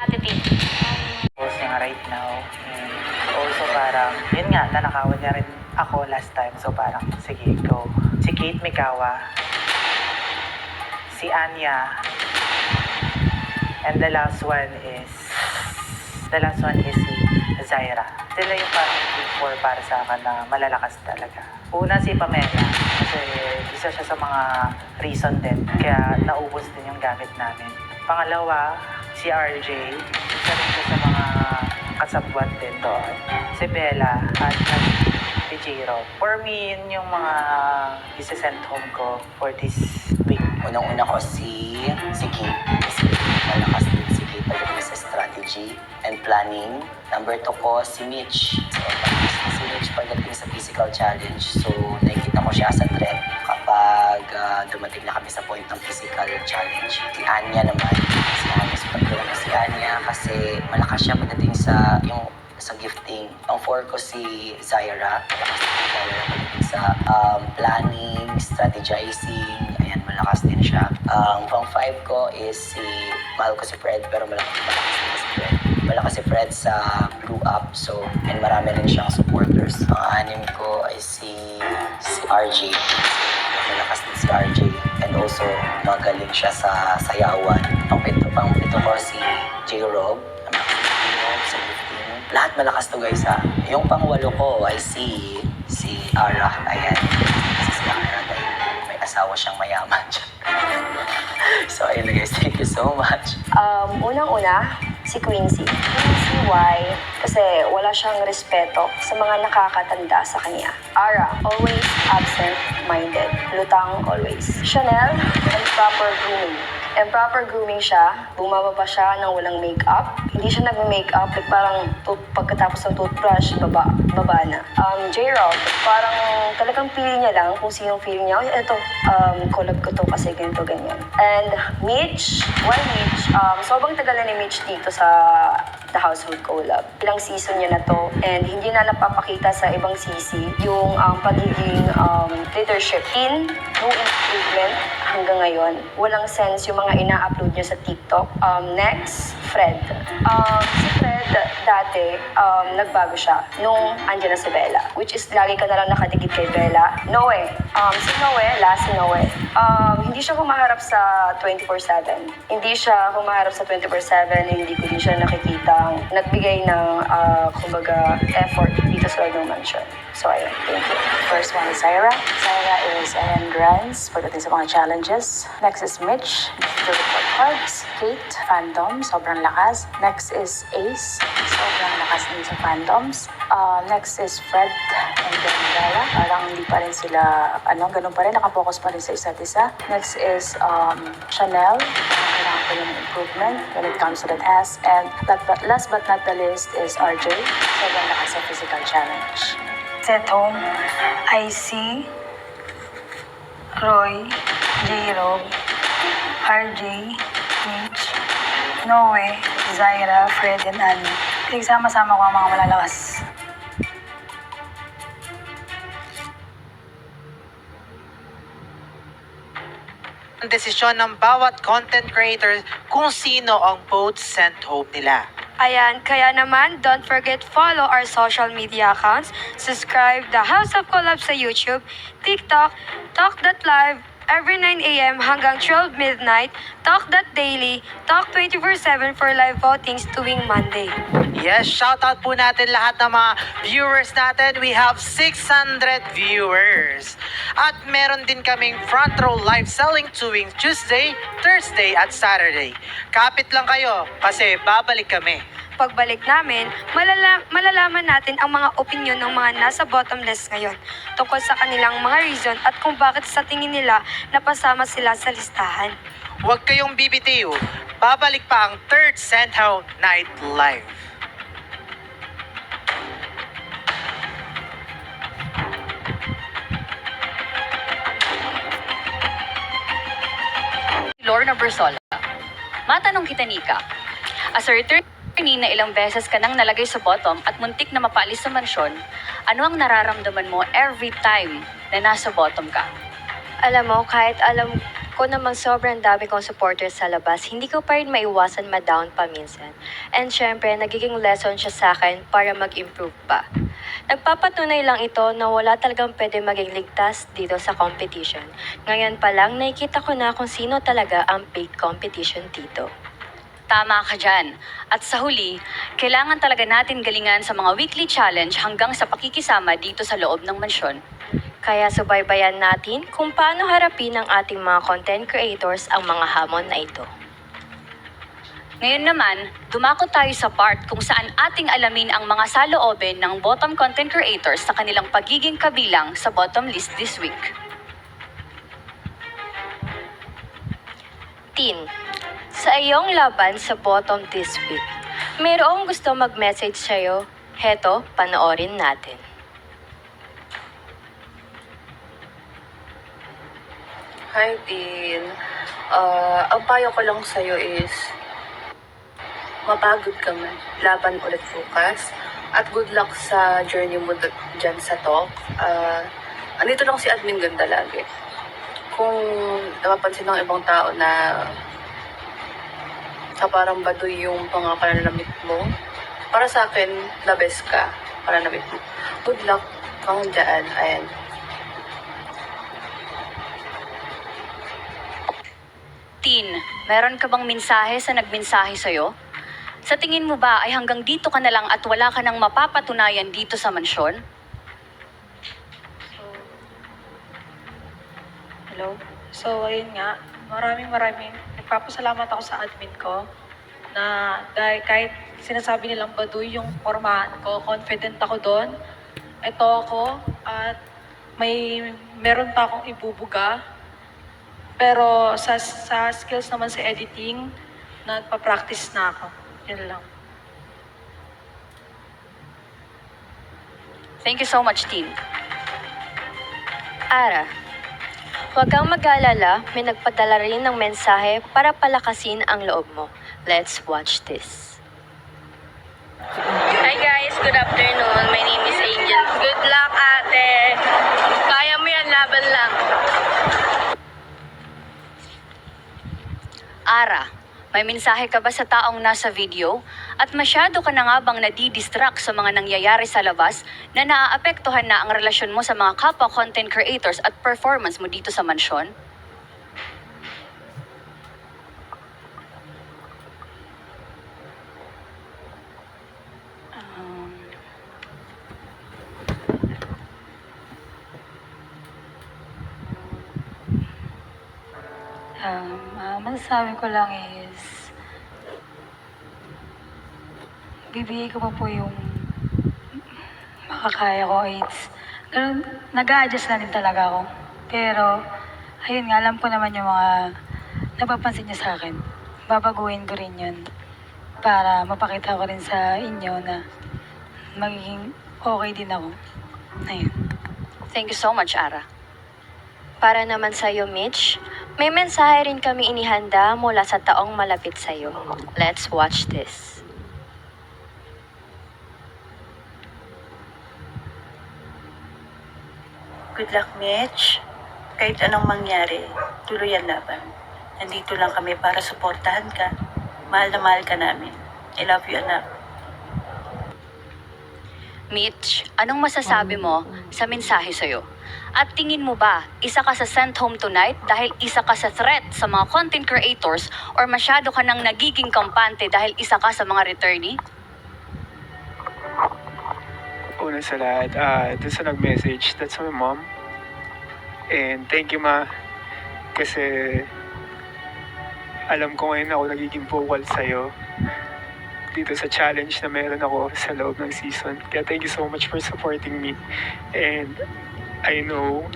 Attitude. Post niya right now. Also parang, yun nga, nanakawan niya rin ako last time. So parang, sige, go. Si Kate Mikawa, si Anya, and the last one is si Zaira. Sila yung parang before para sa akin na malalakas talaga. Una si Pamela, kasi isa siya sa mga reason din, kaya naubos din yung gamit namin. Pangalawa, si RJ, isa rin siya sa mga kasabwat din doon. Si Bella at si Jiro. For me, yun yung mga isi-send home ko for this week. Unang-una ko si Kate. Kasi malakas din si Kate pagdating sa strategy and planning. Number 2 ko si Mitch. So, malakas si Mitch pagdating sa physical challenge. So, nakikita ko siya as a threat kapag dumating na kami sa point ng physical challenge. Si Anya naman. Si Anya kasi malakas siya pagdating sa gifting. Ang 4 ko si Zaira. Malakas din si Zaira pagdating sa planning, strategizing. Ayan, malakas din siya. Ang pang 5 ko is mahal ko si Fred, pero malakas din si Fred. Malakas si Fred sa Blue Up, so, and marami rin siyang supporters. Ang 6 ko ay si RJ. Malakas din si RJ. And also, magaling siya sa sayawan. Pang 7 ko si J-Rob. Sa lifting. Lahat malakas to guys ha. Yung pang 8 ko ay si Ara. Ayan. Si Ara dahil may asawa siyang mayaman. So ayun na guys, thank you so much. Unang-una, si Quincy. Quincy, why? Kasi wala siyang respeto sa mga nakakatanda sa kanya. Ara, always absent-minded. Lutang, always. Chanel, improper grooming. Improper grooming siya, bumababa siya nang walang makeup. Hindi siya nag-makeup, like parang pagkatapos ng toothbrush, baba na. J-Rob, parang talagang pili niya lang kung sinong feeling niya. Ito, collab ko to kasi ganito, ganyan. And Mitch, why Mitch? Sobrang tagal na ni Mitch dito sa The Household Collab. Ilang season niya na to and hindi na napapakita sa ibang sisi yung pagiging leadership. No improvement hanggang ngayon. Walang sense yung mga ina-upload niya sa TikTok. Next, Fred. Si Fred, dati, nagbago siya nung andyan na si Bella. Which is, lagi ka na lang nakadikit kay Bella. Noe. Si Noe. Hindi siya humaharap sa 24/7. Hindi siya humaharap sa 24/7. Hindi ko din siya nakikita nagbigay ng, kumbaga, effort dito sa Lord ng Mansion. So, ayun. Thank you. First one is Zaira. Zaira is an endurance pagdating sa mga challenges. Next is Mitch, to report cards. Kate, fandom, sobrang lakas. Next is Ace, sobrang lakas din sa fandoms. Next is Fred and then Bella. Parang hindi pa rin sila, ganun pa rin, nakapokus pa rin sa isa't isa. Next is Chanel. Kailangan pa rin ng improvement when it comes to the task. And last but not the least is RJ. Sobrang lakas sa physical challenge. At home, I see Roy, J-Rob, RJ, Mitch, Noe, Zaira, Fred, and Annie. Pinagsama-sama ko ang mga malalakas. Ang desisyon ng bawat content creator kung sino ang vote sent home nila. Ayan, kaya naman, don't forget follow our social media accounts, subscribe The House of Collab sa YouTube, TikTok, Talk.live, every 9 a.m. hanggang 12 midnight, Talk.daily, Talk 24/7 for live votings tuwing Monday. Yes, shoutout po natin lahat ng mga viewers natin. We have 600 viewers. At meron din kaming front row live selling tuwing Tuesday, Thursday at Saturday. Kapit lang kayo kasi babalik kami. Pagbalik namin, malalaman natin ang mga opinyon ng mga nasa bottom list ngayon tungkol sa kanilang mga reason at kung bakit sa tingin nila napasama sila sa listahan. Huwag kayong bibitiw. Babalik pa ang third Sent Home Night Live. Lorna Bersola. Matanong kita, Nika. As a attorney na ilang beses ka nang nalagay sa bottom at muntik na mapaalis sa mansyon, ano ang nararamdaman mo every time na nasa bottom ka? Alam mo, kahit alam Kung namang sobrang dami kong supporters sa labas, hindi ko pa rin maiwasan ma-down pa minsan. And syempre, nagiging lesson siya sa akin para mag-improve pa. Nagpapatunay lang ito na wala talagang pwede maging ligtas dito sa competition. Ngayon pa lang, nakikita ko na kung sino talaga ang big competition dito. Tama ka dyan. At sa huli, kailangan talaga natin galingan sa mga weekly challenge hanggang sa pakikisama dito sa loob ng mansyon. Kaya subaybayan natin kung paano harapin ng ating mga content creators ang mga hamon na ito. Ngayon naman, dumako tayo sa part kung saan ating alamin ang mga saloobin ng bottom content creators sa kanilang pagiging kabilang sa bottom list this week. Tin, sa iyong laban sa bottom this week, mayroong gusto mag-message sa'yo. Heto, panoorin natin. Hi, Tin. Ang payo ko lang sa'yo is mapagod ka man. Laban ulit bukas. At good luck sa journey mo dyan sa talk. Andito lang si Admin Ganda lagi. Kung napapansin ng ibang tao na parang baduy yung mga pananamit mo, para sa akin, the best ka. Pananamit mo. Good luck kang dyan. Ayan. Tin, meron ka bang mensahe sa nagmensahe sa'yo? Sa tingin mo ba ay hanggang dito ka na lang at wala ka nang mapapatunayan dito sa mansyon? Hello? So, ayun nga. Maraming nagpapasalamat ako sa admin ko na dahil kahit sinasabi nilang baduy yung formahan ko, confident ako doon. Ito ako at meron pa akong ibubuga. Pero sa skills naman sa editing, nagpa-practice na ako. Yun lang. Thank you so much, Tin. Ara, huwag kang mag-alala, may nagpadala rin ng mensahe para palakasin ang loob mo. Let's watch this. Hi guys, good afternoon. My name is Angel. Good luck, ate. Kaya mo yan, laban lang. Ara, may mensahe ka ba sa taong nasa video? At masyado ka na nga bang nadidistract sa mga nangyayari sa labas na naaapektuhan na ang relasyon mo sa mga kapwa content creators at performance mo dito sa mansyon? Masasabi ko lang is, bibigay ko pa po yung makakaya ko. Ganun, nag-a-adjust na rin talaga ako. Pero, ayun nga, alam ko naman yung mga napapansin niya sa akin. Babaguhin ko rin yun para mapakita ko rin sa inyo na magiging okay din ako. Ayun. Thank you so much, Ara. Para naman sa'yo, Mitch, may mensahe rin kami inihanda mula sa taong malapit sa'yo. Let's watch this. Good luck, Mitch. Kahit anong mangyari, tuloy ang laban. Nandito lang kami para suportahan ka. Mahal na mahal ka namin. I love you, anak. Mitch, anong masasabi mo sa mensahe sa'yo? At tingin mo ba, isa ka sa sent home tonight dahil isa ka sa threat sa mga content creators or masyado ka nang nagiging kampante dahil isa ka sa mga returnee? Una sa lahat, dun sa nag-message, that's my mom. And thank you, ma. Kasi alam ko ngayon ako nagiging vocal sa'yo dito sa challenge na meron ako sa loob ng season. Kaya thank you so much for supporting me. And I know,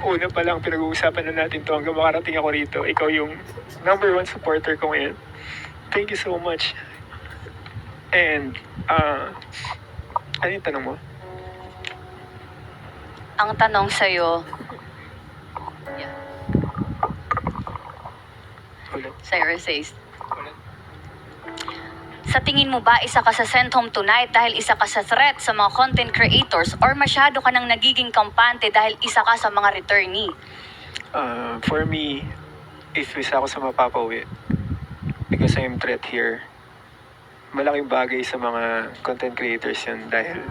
una pa lang pinag-uusapan na natin to hanggang makarating ako rito. Ikaw yung number 1 supporter ko ngayon. Thank you so much. And, ano yung tanong mo? Ang tanong sa'yo, Ulit. sa'yo says, Ulit. sa tingin mo ba isa ka sa sent home tonight dahil isa ka sa threat sa mga content creators or masyado ka nang nagiging kampante dahil isa ka sa mga returnee? For me, if isa ako sa mapapauwi, because I'm threat here, malaking bagay sa mga content creators yun dahil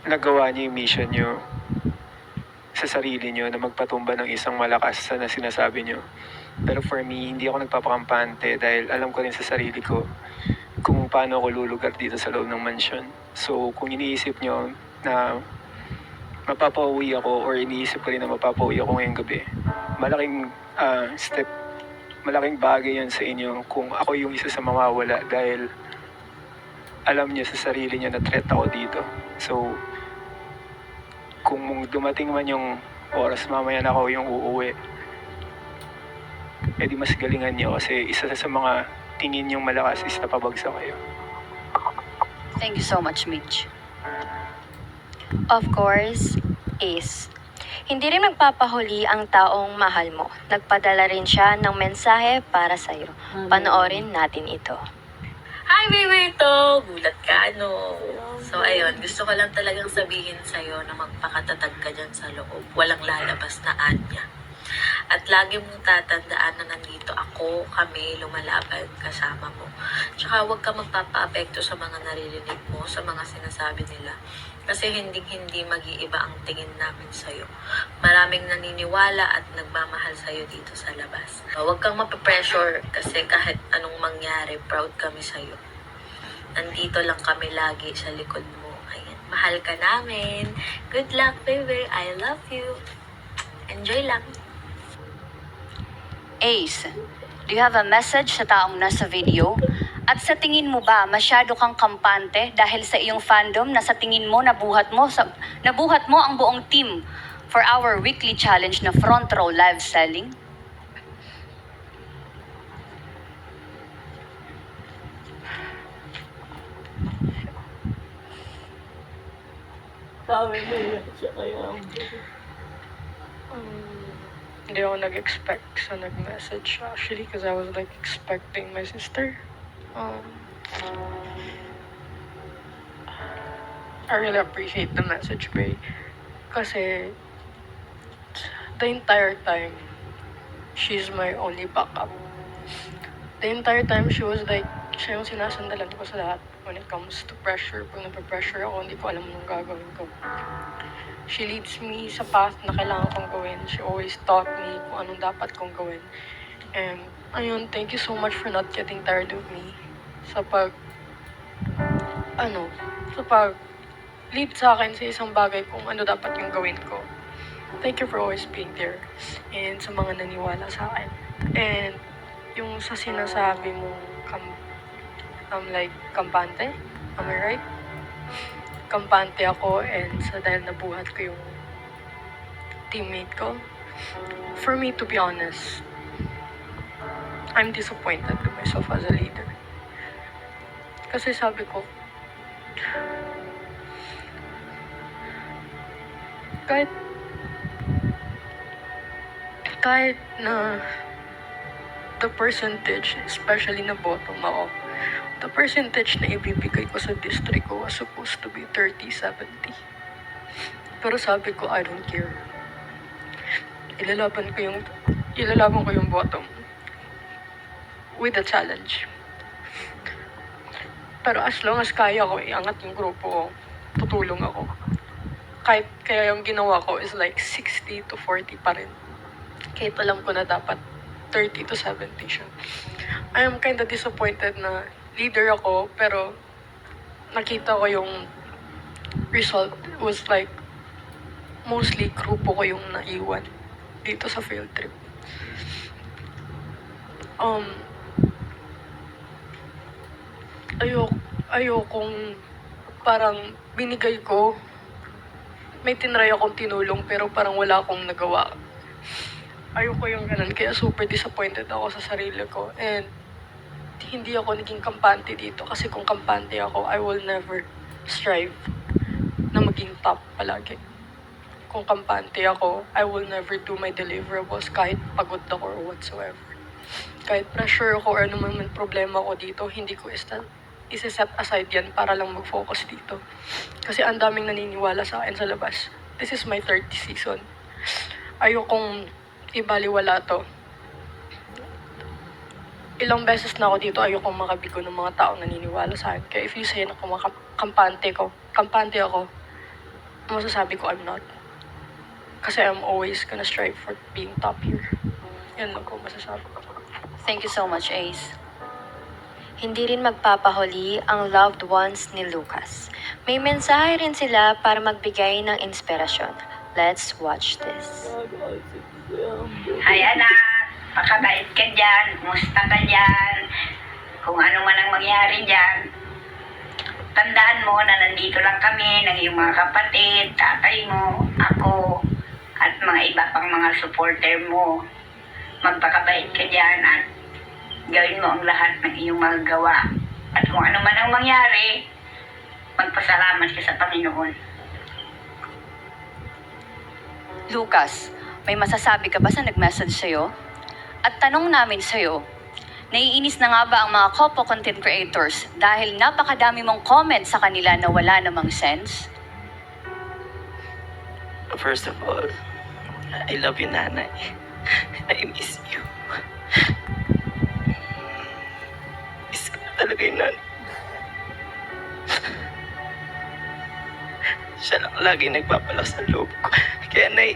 nagawa niyo yung mission niyo sa sarili niyo na magpatumba ng isang malakas na sinasabi niyo. Pero for me, hindi ako nagpapakampante dahil alam ko rin sa sarili ko kung paano ako lulugar dito sa loob ng mansyon. So kung iniisip niyo na mapapauwi ako or iniisip ko rin na mapapauwi ako ngayong gabi, malaking step, malaking bagay yan sa inyo kung ako yung isa sa mawawala dahil alam niyo sa sarili niyo na threat ako dito. So kung dumating man yung oras mamaya na ako yung uuwi, edi mas galingan niyo kasi isa sa mga tingin yung malakas is napabagsak kayo. Thank you so much, Mitch. Of course, Ace. Hindi rin magpapahuli ang taong mahal mo. Nagpadala rin siya ng mensahe para sa'yo. Panoorin natin ito. Hi, baby ito! Gulat ka, no? So, ayun, gusto ko lang talagang sabihin sa'yo na magpakatatag ka dyan sa loob. Walang lalabas na anya. At lagi mong tatandaan na nandito ako, kami, lumalaban kasama mo. Tsaka huwag ka magpapa-apekto sa mga naririnig mo, sa mga sinasabi nila. Kasi hindi mag-iiba ang tingin namin sa'yo. Maraming naniniwala at nagmamahal sa'yo dito sa labas. Huwag kang mapapressure kasi kahit anong mangyari, proud kami sa'yo. Nandito lang kami lagi sa likod mo. Ayan, mahal ka namin. Good luck, baby. I love you. Enjoy lang. Ace, do you have a message sa taong nasa video? At sa tingin mo ba masyado kang kampante dahil sa iyong fandom na sa tingin mo nabuhat mo ang buong team for our weekly challenge na front row live selling? Hindi ako nag-expect sa nag-message actually because I was like expecting my sister. I really appreciate the message, Bray. Kasi the entire time, she's my only backup. The entire time, she was like, siya yung sinasandalan ko sa lahat when it comes to pressure. Pag nape-pressure ako, hindi ko alam anong gagawin ko. She leads me sa path na kailangan kong gawin. She always taught me kung anong dapat kong gawin. And ayun, thank you so much for not getting tired of me. Sa pag lead sa akin sa isang bagay kung ano dapat yung gawin ko. Thank you for always being there. And sa mga naniwala sa akin. And yung sa sinasabi mo, kampante? Am I right? Kampante ako and sa dahil nabuhat ko yung teammate ko. For me, to be honest, I'm disappointed with myself as a leader. Kasi sabi ko, kahit na the percentage, especially na bottom ako, the percentage na ibibigay ko sa district ko was supposed to be 30-70. Pero sabi ko, I don't care. Ilalaban ko yung bottom with a challenge. Pero as long as kaya ko iangat yung grupo ko, tutulong ako. Kaya yung ginawa ko is like 60-40 pa rin. Kahit alam ko na dapat 30-70 siya. I am kinda disappointed na leader ako, pero nakita ko yung result was like mostly grupo ko yung naiwan dito sa field trip. Ayokong parang binigay ko, may tinry akong tinulong pero parang wala akong nagawa. Ayoko yung ganun, kaya super disappointed ako sa sarili ko. And hindi ako naging kampante dito kasi kung kampante ako, I will never strive na maging top palagi. Kung kampante ako, I will never do my deliverables kahit pagod ako or whatsoever. Kahit pressure ako or ano man problema ko dito, hindi ko isa-set aside yan para lang mag-focus dito. Kasi ang daming naniniwala sa akin sa labas. This is my third season. ayokong ibaliwala to. Ilang beses na ako dito, ayokong makabigo ng mga taong naniniwala sa akin. Kaya if you say na kampante ako, masasabi ko I'm not. Kasi I'm always gonna strive for being top here. Yan lang ko masasabi ko. Thank you so much, Ace. Hindi rin magpapahuli ang loved ones ni Lucas. May mensahe rin sila para magbigay ng inspirasyon. Let's watch this. Hay anak, pakabait ka dyan, kumusta ka dyan, kung ano man ang mangyari dyan. Tandaan mo na nandito lang kami ng iyong mga kapatid, tatay mo, ako, at mga iba pang mga supporter mo. Magpakabait ka dyan at gawin mo ang lahat ng iyong magagawa. At kung ano man ang mangyari, magpasalamat ka sa Panginoon. Lucas, may masasabi ka ba sa nag-message sa'yo? At tanong namin sa'yo, naiinis na nga ba ang mga Kopo content creators dahil napakadami mong comment sa kanila na wala namang sense? First of all, I love you, Nanay. I miss you. Miss ko na talaga yung nanay. Siya lang lagi nagpapalakas ng loob ko. Kaya, Nay,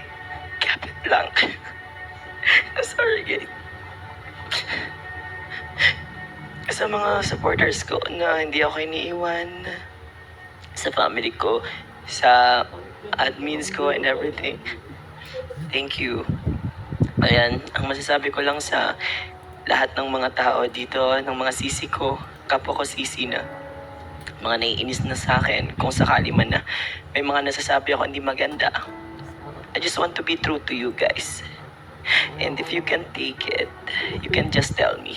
kapit lang. I'm sorry, guys. Sa mga supporters ko na hindi ako iniiwan, sa family ko, sa admins ko and everything. Thank you. Ayan, ang masasabi ko lang sa lahat ng mga tao dito, ng mga sisi ko, kapwa ko sisi na, mga naiinis na sa akin, kung sakali man na may mga nasasabi ako hindi maganda. I just want to be true to you guys. And if you can take it, you can just tell me.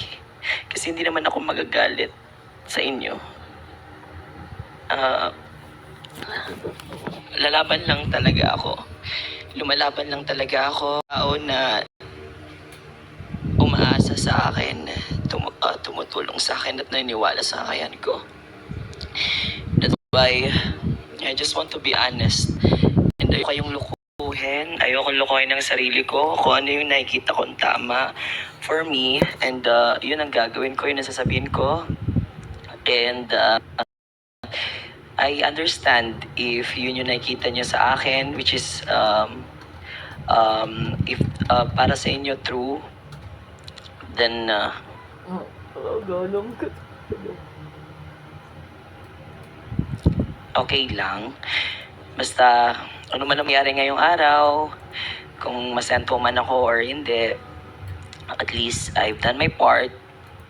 Kasi hindi naman ako magagalit sa inyo. Lalaban lang talaga ako. Lumalaban lang talaga ako. Tao na umaasa sa akin, tumutulong sa akin at naniniwala sa kakayahan ko. That's why I just want to be honest. And ayoko kayong lukuhin. Ayoko lukuhin ng sarili ko kung ano yung nakikita kong tama for me. And yun ang gagawin ko, yun ang sasabihin ko. And I understand if yun yung nakikita niyo sa akin, which is if para sa inyo true, then okay lang. Basta ano man ang nangyari ngayong araw, kung masento man ako or hindi, at least I've done my part.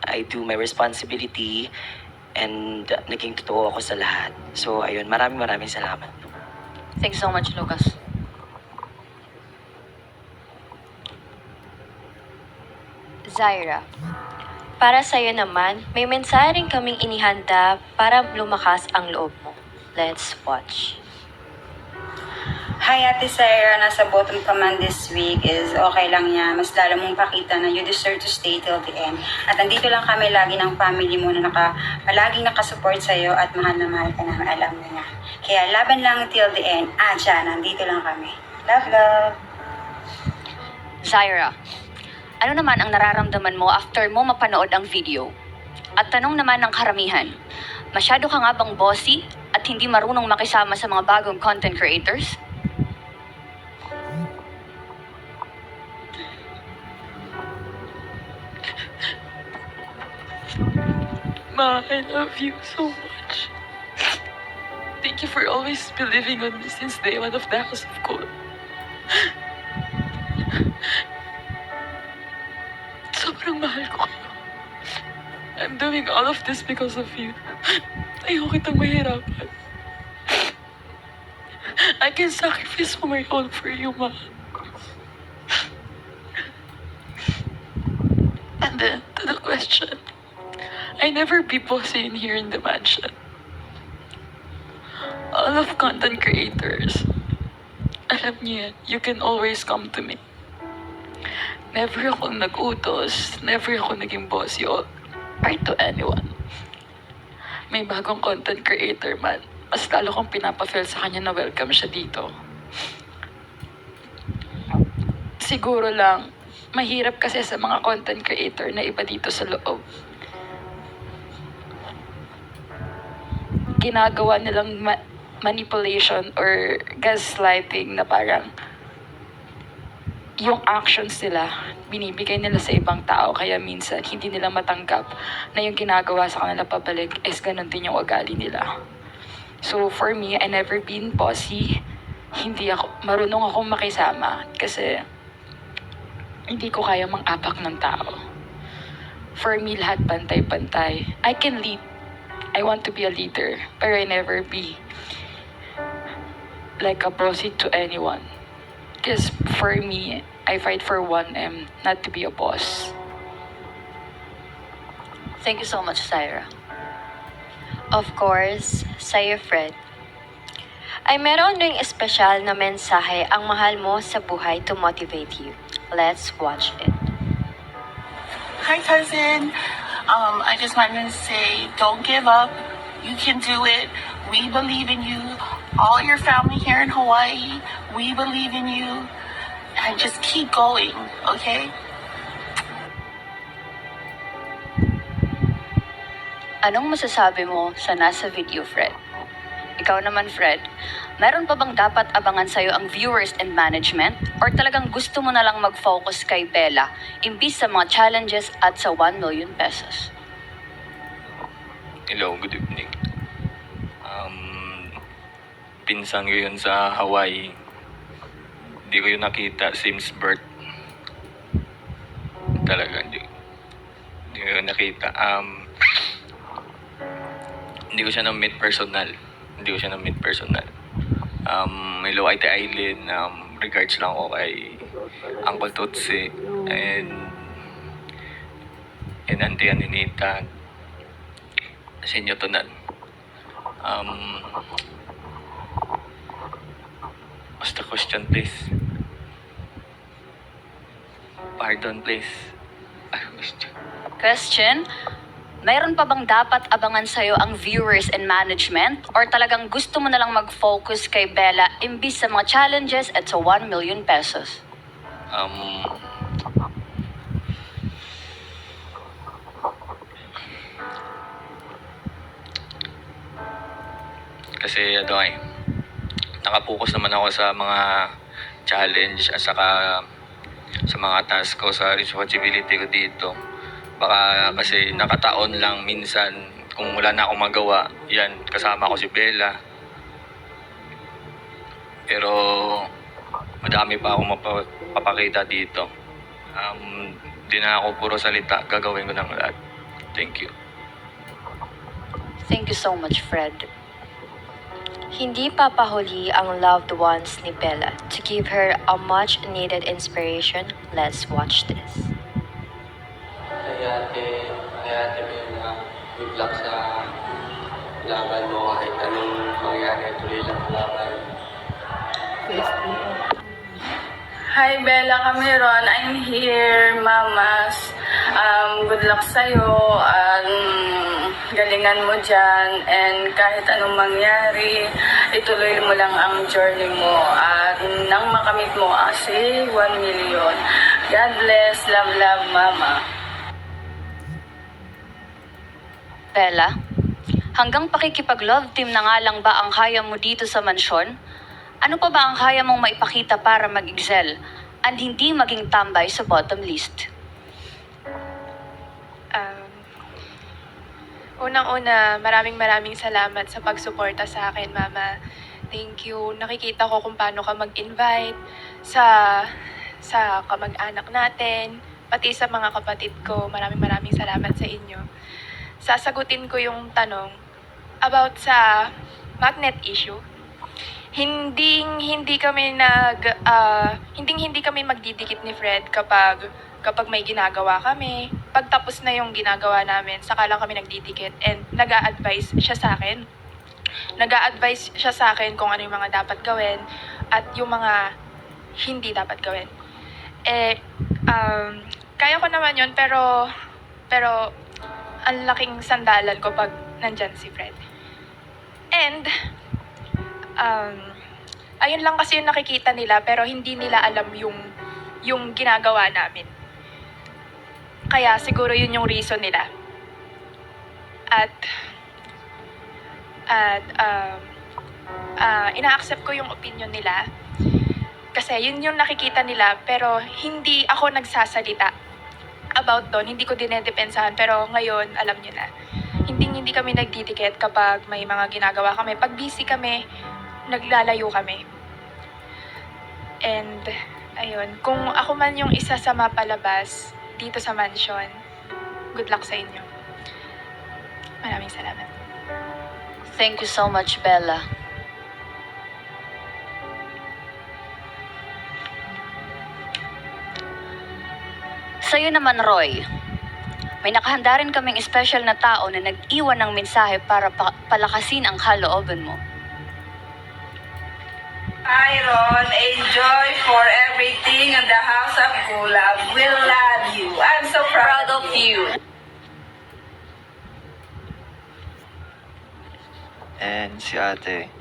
I do my responsibility. And naging totoo ako sa lahat. So, ayun, maraming salamat. Thanks so much, Lucas. Zaira, para sa'yo naman, may mensahe rin kaming inihanda para lumakas ang loob mo. Let's watch. Hi, Ate Sarah. Nasa bottom ka man this week is okay lang yan. Mas lalo mong pakita na you deserve to stay till the end. At nandito lang kami lagi ng family mo na palaging nakasupport sa'yo at mahal na mahal ka namin. Alam mo na. Kaya laban lang till the end. Diyan, nandito lang kami. Love, love. Zaira, ano naman ang nararamdaman mo after mo mapanood ang video? At tanong naman ng karamihan, masyado ka nga bang bossy at hindi marunong makisama sa mga bagong content creators? Ma, I love you so much. Thank you for always believing on me since day one of the House of Gold. Sobrang mahal ko kayo. I'm doing all of this because of you. Ayoko kitang mahirapan. I can sacrifice my all for you, Ma. And then, to the question, I never be bossy in here in the mansion. All of content creators, alam niyo yan, you can always come to me. Never akong nag-utos, never ako naging bossy or to anyone. May bagong content creator man, mas lalo kong pinapafeel sa kanya na welcome siya dito. siguro lang, mahirap kasi sa mga content creator na iba dito sa loob. Ginagawa nilang manipulation or gaslighting na parang yung actions nila, binibigay nila sa ibang tao. Kaya minsan, hindi nila matanggap na yung ginagawa sa kanila pabalik is ganun din yung ugali nila. So for me, I never been bossy. Marunong akong makisama kasi hindi ko kaya mang-apak ng tao. For me, lahat pantay-pantay. I can lead. I want to be a leader, pero I never be like a bossy to anyone. Because for me, I fight for 1M, not to be a boss. Thank you so much, Syra. Of course, sa'yo, Fred. Ay meron ring espesyal na mensahe ang mahal mo sa buhay to motivate you. Let's watch it. Hi, cousin. I just wanted to say, don't give up. You can do it. We believe in you. All your family here in Hawaii, we believe in you. And just keep going, okay? Anong masasabi mo sa nasa video, Fred? Ikaw naman, Fred, meron pa bang dapat abangan sa'yo ang viewers and management? Or talagang gusto mo na lang mag-focus kay Bella imbis sa mga challenges at sa 1 million pesos? Hello, good evening. Pinsan ko yun sa Hawaii. Hindi ko yun nakita since birth. Talaga, hindi ko yun nakita. Hindi ko siya na-meet personal. Hello, Ate Aileen. Regards lang ako kay Uncle Tutsi and Auntie Aninita. Sa inyo to na. What's the question, please? Pardon, please. Question, mayroon pa bang dapat abangan sa'yo ang viewers and management? Or talagang gusto mo na lang mag-focus kay Bella imbis sa mga challenges at sa 1 million pesos? Kasi nakapokus naman ako sa mga challenge at saka sa mga task ko, sa responsibility ko dito. Baka kasi nakataon lang minsan kung wala na akong magawa, yan, kasama ko si Bella. Pero madami pa akong mapapakita dito. Di na ako puro salita, gagawin ko ng lahat. Thank you. Thank you so much, Fred. Hindi papahuli ang loved ones ni Bella to give her a much-needed inspiration. Let's watch this. Kaya ate Bella, good luck sa laban mo. Kahit anong mangyari, tuloy lang ang laban. Hi Bella Cameron, I'm here, mamas. Good luck sa'yo. Galingan mo dyan. And kahit anong mangyari, ituloy mo lang ang journey mo. At nang makamit mo si 1 million. God bless. Love, love, mama. Bella, hanggang pakikipag-love team na nga lang ba ang kaya mo dito sa mansyon? Ano pa ba ang kaya mong maipakita para mag-excel and hindi maging tambay sa bottom list? Unang-una, maraming salamat sa pagsuporta sa akin, Mama. Thank you. Nakikita ko kung paano ka mag-invite sa kamag-anak natin, pati sa mga kapatid ko. Maraming salamat sa inyo. Sasagutin ko yung tanong about sa magnet issue. Hindi kami magdidikit ni Fred kapag may ginagawa kami. Pagtapos na yung ginagawa namin, saka lang kami nagdidikit and nag-a-advise siya sa akin. Nag-a-advise siya sa akin kung ano yung mga dapat gawin at yung mga hindi dapat gawin. Kaya ko naman yun, pero ang laking sandalan ko pag nandyan si Fred. And ayun lang kasi yung nakikita nila pero hindi nila alam yung yung ginagawa namin. Kaya siguro yun yung reason nila. At ina-accept ko yung opinion nila kasi yun yung nakikita nila pero hindi ako nagsasalita about doon, hindi ko dinedepensahan pero ngayon alam nyo na hindi kami nagdidikit kapag may mga ginagawa kami. Pag busy kami, naglalayo kami. And ayun, kung ako man yung isa sa mapalabas dito sa mansion, good luck sa inyo. Maraming salamat. Thank you so much, Bella. Sa'yo naman, Roy. May nakahanda rin kaming special na tao na nag-iwan ng mensahe para palakasin ang kalooban mo. Hi, Ron. Enjoy for everything in the House of Kulab. We love you. I'm so proud of you. And si ate,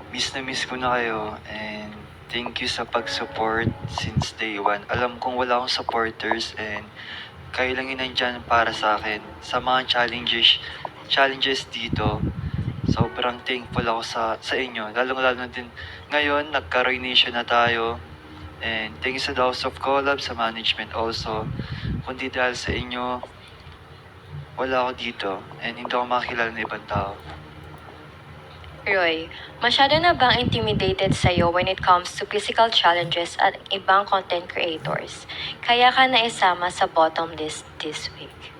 miss na miss ko na kayo and thank you sa pag-support since day one. Alam kong wala akong supporters and kayo lang yun nandyan para sa akin. Sa mga challenges dito, sobrang thankful ako sa inyo. Lalong-lalo din ngayon, nagka-Roy Nation na tayo. And thank you sa The House of Collab, sa management also. Kundi dahil sa inyo, wala ako dito and hindi ako makakilala ng ibang tao. Roy, masyado na bang intimidated sa'yo when it comes to physical challenges at ibang content creators? Kaya ka na isama sa bottom list this week?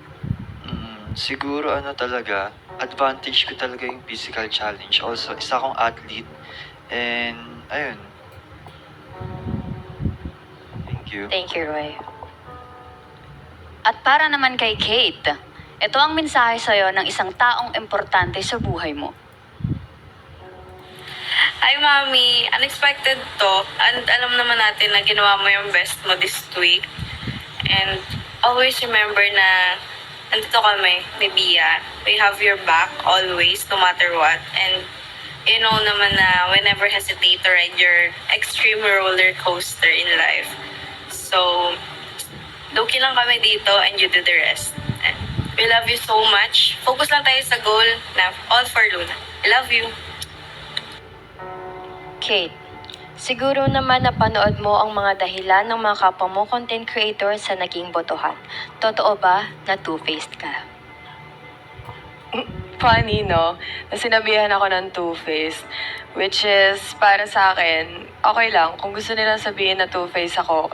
Siguro talaga, advantage ko talaga yung physical challenge. Also, isa akong athlete and ayun. Thank you. Thank you, Roy. At para naman kay Kate, ito ang mensahe sa'yo ng isang taong importante sa buhay mo. Hi, Mami. Unexpected to. And alam naman natin na ginawa mo yung best mo this week. And always remember na nandito kami ni Bia. We have your back always, no matter what. And you know naman na we never hesitate to ride your extreme roller coaster in life. So, low-key lang kami dito and you do the rest. And we love you so much. Focus lang tayo sa goal na all for Luna. I love you. Kate, siguro naman napanood mo ang mga dahilan ng mga kapwa mo content creator sa naging botohan. Totoo ba na two-faced ka? Funny, no? Na sinabihan ako ng two-faced. Which is, para sa akin, okay lang. Kung gusto nilang sabihin na two-faced ako,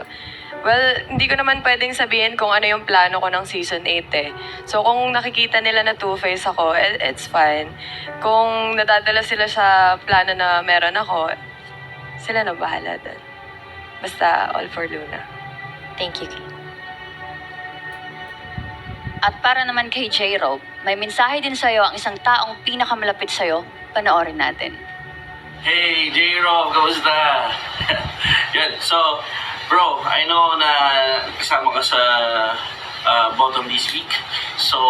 well, hindi ko naman pwedeng sabihin kung ano yung plano ko ng season 8 eh. So, kung nakikita nila na two-faced ako, it's fine. Kung nadadala sila sa plano na meron ako, sila na bahala doon. Basta, all for Luna. Thank you, Kate. At para naman kay J-Rob, may mensahe din sa'yo ang isang taong pinakamalapit sa'yo. Panoorin natin. Hey, J-Rob, kamusta? Yan, so, bro, I know na kasama ka sa bottom this week. So,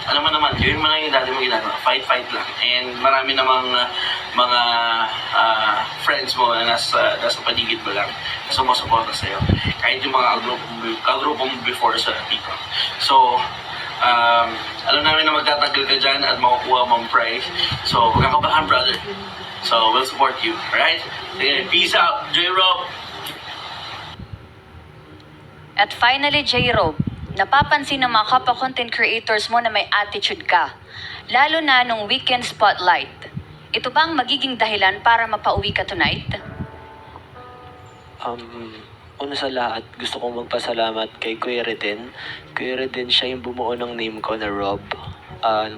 ano man naman, gawin mo lang yung dati mo ginagawa. Fight lang. And marami namang mga friends mo na nasa paligid mo lang. Sumusuporta sa'yo. Kahit yung mga kagrupo mo before sa TikTok. So, alam namin na magtatagal ka dyan at makukuha mong prize. So, huwag kang kabahan, brother. So, we'll support you. Alright? Sige, peace out, J-Rob! At finally, J-Rob, napapansin ng mga kapwa content creators mo na may attitude ka. Lalo na nung weekend spotlight. Ito ba ang magiging dahilan para mapauwi ka tonight? Una sa lahat, gusto kong magpasalamat kay Kuya Reden. Kuya Reden, siya yung bumuo ng name ko na Rob.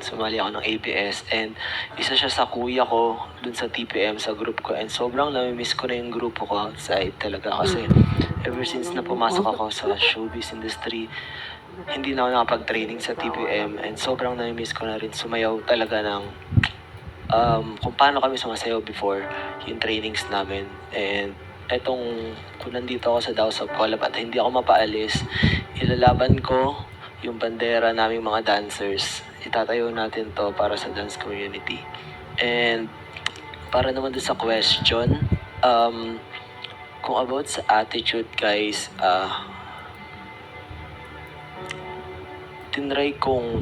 Sumali ako ng ABS and isa siya sa kuya ko dun sa TPM sa group ko and sobrang namimiss ko na yung grupo ko outside talaga kasi ever since na pumasok ako sa showbiz industry, hindi na ako nakapag-training sa TPM and sobrang namimiss ko na rin sumayaw talaga ng kung paano kami sumasayaw before yung trainings namin. And kung nandito ako sa House of Collab at hindi ako mapaalis, ilalaban ko yung bandera naming mga dancers. Itatayo natin to para sa dance community. And para naman doon sa question, Kung about sa attitude, guys, tinry kong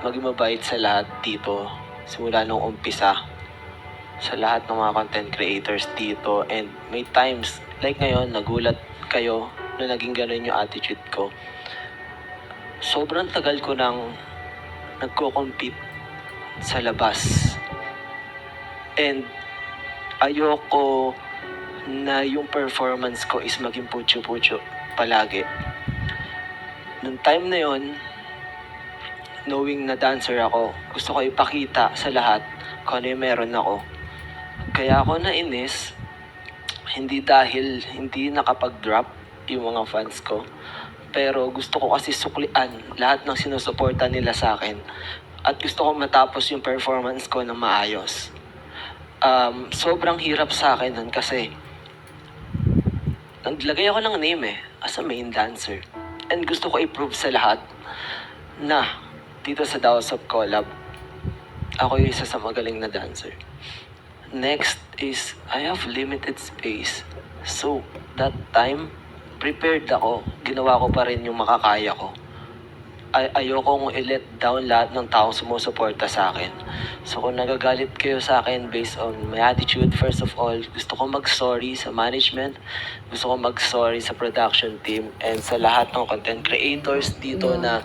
maging mabait sa lahat dito simula nung umpisa, sa lahat ng mga content creators dito. And may times like ngayon nagulat kayo na naging ganun yung attitude ko. Sobrang tagal ko nang nagko-compete sa labas, and ayoko na yung performance ko is maging putyo-putyo palagi. Nung time na yon, knowing na dancer ako, gusto ko ipakita sa lahat kung ano yung meron ako. Kaya ako nainis, hindi dahil hindi nakapag-drop yung mga fans ko, pero gusto ko kasi suklian lahat ng sinusuporta nila sa akin at gusto ko matapos yung performance ko ng maayos. Sobrang hirap sa akin nun kasi naglagay ako ng name as a main dancer, and gusto ko i-prove sa lahat na dito sa Daos of Collab, ako yung isa sa magaling na dancer. Next is, I have limited space. So, that time, prepared ako. Ginawa ko pa rin yung makakaya ko. Ayokong i-let down lahat ng taong sumusuporta sa akin. So kung nagagalit kayo sa akin based on my attitude, first of all, gusto ko mag-sorry sa management, gusto ko mag-sorry sa production team, and sa lahat ng content creators dito na